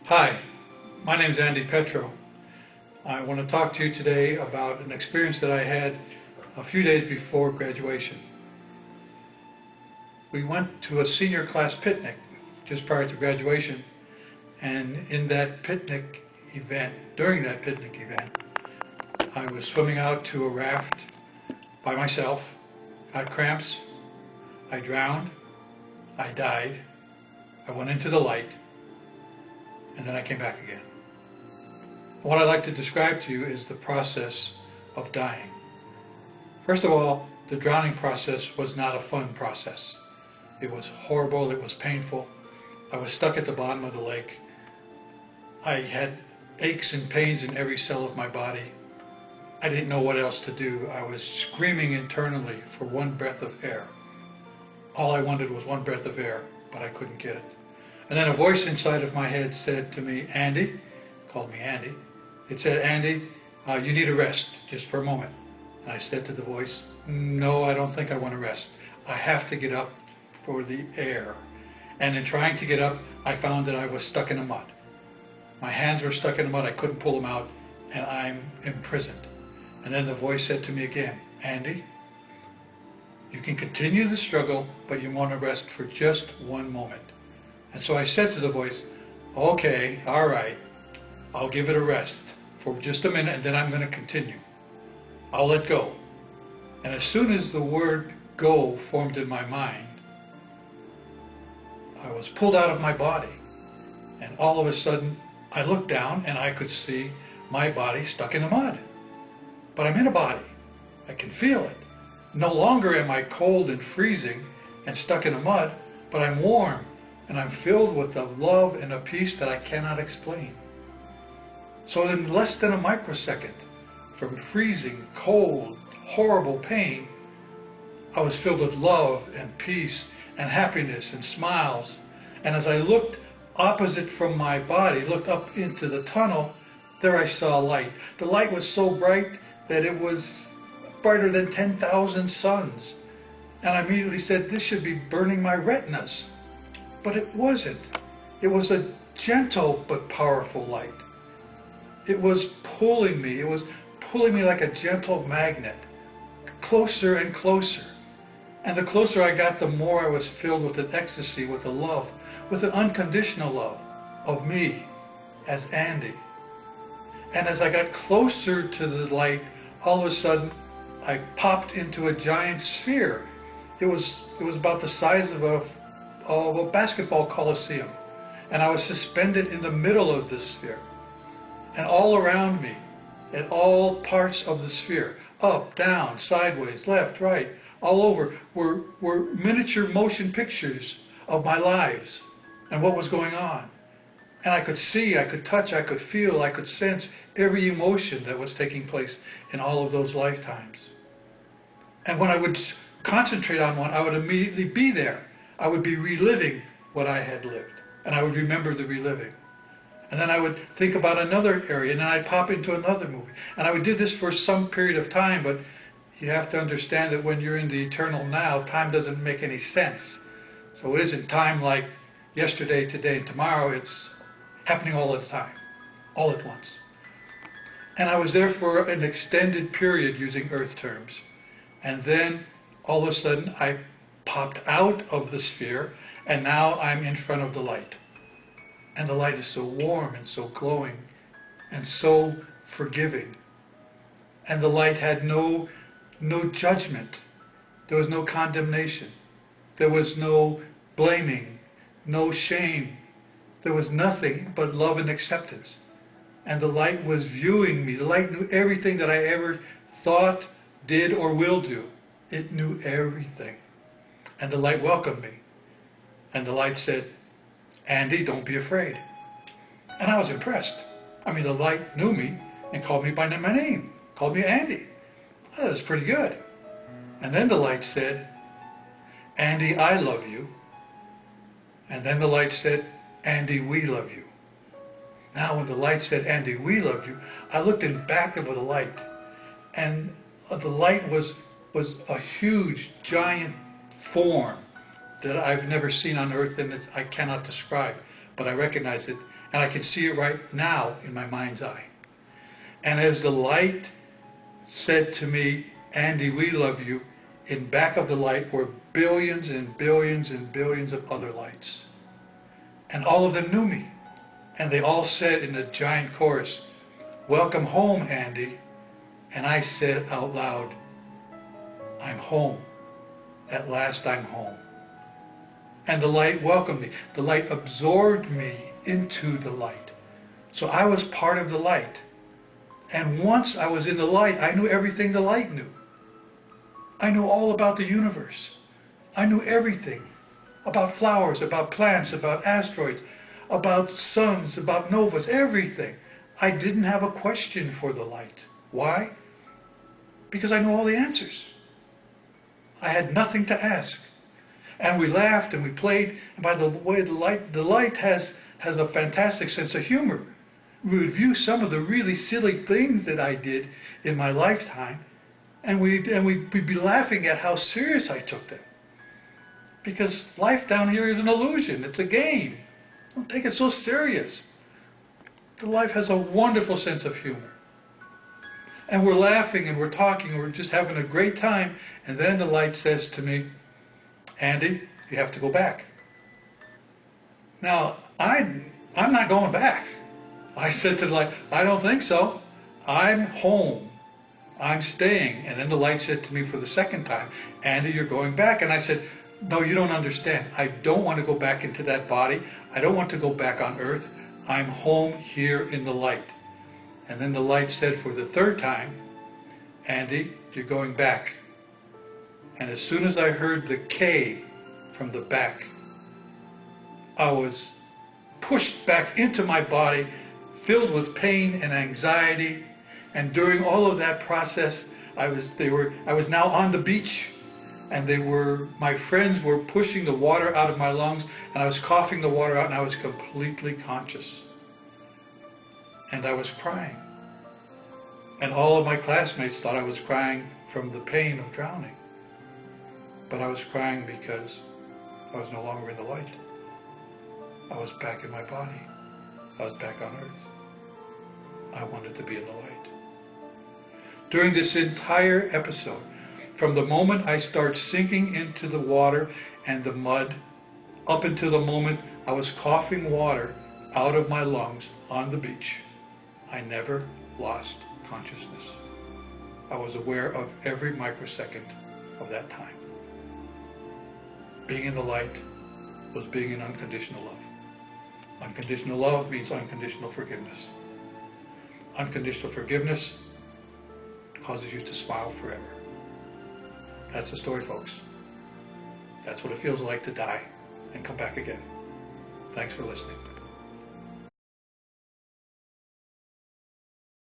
Hi, my name is Andy Petro. I want to talk to you today about an experience that I had a few days before graduation. We went to a senior class picnic just prior to graduation, and in that picnic event, during that picnic event, I was swimming out to a raft by myself, got cramps, I drowned, I died, I went into the light, and then I came back again. What I'd like to describe to you is the process of dying. First of all, the drowning process was not a fun process. It was horrible, it was painful. I was stuck at the bottom of the lake. I had aches and pains in every cell of my body. I didn't know what else to do. I was screaming internally for one breath of air. All I wanted was one breath of air, but I couldn't get it. And then a voice inside of my head said to me, Andy, called me Andy. It said, Andy, you need a rest, just for a moment. And I said to the voice, no, I don't think I want to rest. I have to get up for the air. And in trying to get up, I found that I was stuck in the mud. My hands were stuck in the mud, I couldn't pull them out, and I'm imprisoned. And then the voice said to me again, Andy, you can continue the struggle, but you want to rest for just one moment. And so I said to the voice, okay, all right, I'll give it a rest for just a minute and then I'm going to continue. I'll let go. And as soon as the word go formed in my mind, I was pulled out of my body. And all of a sudden, I looked down and I could see my body stuck in the mud. But I'm in a body. I can feel it. No longer am I cold and freezing and stuck in the mud, but I'm warm. And I'm filled with a love and a peace that I cannot explain. So in less than a microsecond, from freezing, cold, horrible pain, I was filled with love and peace and happiness and smiles. And as I looked opposite from my body, looked up into the tunnel, there I saw light. The light was so bright that it was brighter than 10,000 suns. And I immediately said, this should be burning my retinas. But it wasn't. It was a gentle but powerful light. It was pulling me. It was pulling me like a gentle magnet, closer and closer. And the closer I got, the more I was filled with an ecstasy, with a love, with an unconditional love of me as Andy. And as I got closer to the light, all of a sudden, I popped into a giant sphere. It was about the size of a basketball coliseum, and I was suspended in the middle of this sphere, and all around me, at all parts of the sphere, up, down, sideways, left, right, all over, were miniature motion pictures of my lives and what was going on. And I could see, I could touch, I could feel, I could sense every emotion that was taking place in all of those lifetimes. And when I would concentrate on one, I would immediately be there. I would be reliving what I had lived, and I would remember the reliving. And then I would think about another area, and then I'd pop into another movie. And I would do this for some period of time, but you have to understand that when you're in the eternal now, time doesn't make any sense. So it isn't time like yesterday, today, and tomorrow. It's happening all the time, all at once. And I was there for an extended period using earth terms. And then all of a sudden, I popped out of the sphere, and now I'm in front of the light. And the light is so warm and so glowing and so forgiving. And the light had no judgment. There was no condemnation. There was no blaming, no shame. There was nothing but love and acceptance. And the light was viewing me. The light knew everything that I ever thought, did, or will do. It knew everything. And the light welcomed me. And the light said, Andy, don't be afraid. And I was impressed. I mean, the light knew me and called me by my name. Called me Andy. That was pretty good. And then the light said, Andy, I love you. And then the light said, Andy, we love you. Now when the light said, Andy, we love you, I looked in back of the light. And the light was a huge, giant form that I've never seen on earth, and I cannot describe, but I recognize it. And I can see it right now in my mind's eye. And as the light said to me, Andy, we love you, in back of the light were billions and billions and billions of other lights. And all of them knew me. And they all said in a giant chorus, welcome home, Andy. And I said out loud, I'm home. At last I'm home. And the light welcomed me. The light absorbed me into the light. So I was part of the light. And once I was in the light, I knew everything the light knew. I knew all about the universe. I knew everything about flowers, about plants, about asteroids, about suns, about novas, everything. I didn't have a question for the light. Why? Because I knew all the answers. I had nothing to ask. And we laughed and we played. And by the way, the light has a fantastic sense of humor. We would view some of the really silly things that I did in my lifetime, and we'd be laughing at how serious I took them. Because life down here is an illusion. It's a game. Don't take it so serious. The life has a wonderful sense of humor. And we're laughing and we're talking and we're just having a great time. And then the light says to me, Andy, you have to go back. Now, I'm not going back. I said to the light, I don't think so. I'm home. I'm staying. And then the light said to me for the second time, Andy, you're going back. And I said, no, you don't understand. I don't want to go back into that body. I don't want to go back on earth. I'm home here in the light. And then the light said for the third time, Andy, you're going back. And as soon as I heard the K from the back, I was pushed back into my body, filled with pain and anxiety. And during all of that process, I was now on the beach, and my friends were pushing the water out of my lungs, and I was coughing the water out, and I was completely conscious. And I was crying. And all of my classmates thought I was crying from the pain of drowning. But I was crying because I was no longer in the light. I was back in my body. I was back on earth. I wanted to be in the light. During this entire episode, from the moment I start sinking into the water and the mud, up until the moment I was coughing water out of my lungs on the beach, I never lost consciousness. I was aware of every microsecond of that time. Being in the light was being in unconditional love. Unconditional love means unconditional forgiveness. Unconditional forgiveness causes you to smile forever. That's the story, folks. That's what it feels like to die and come back again. Thanks for listening.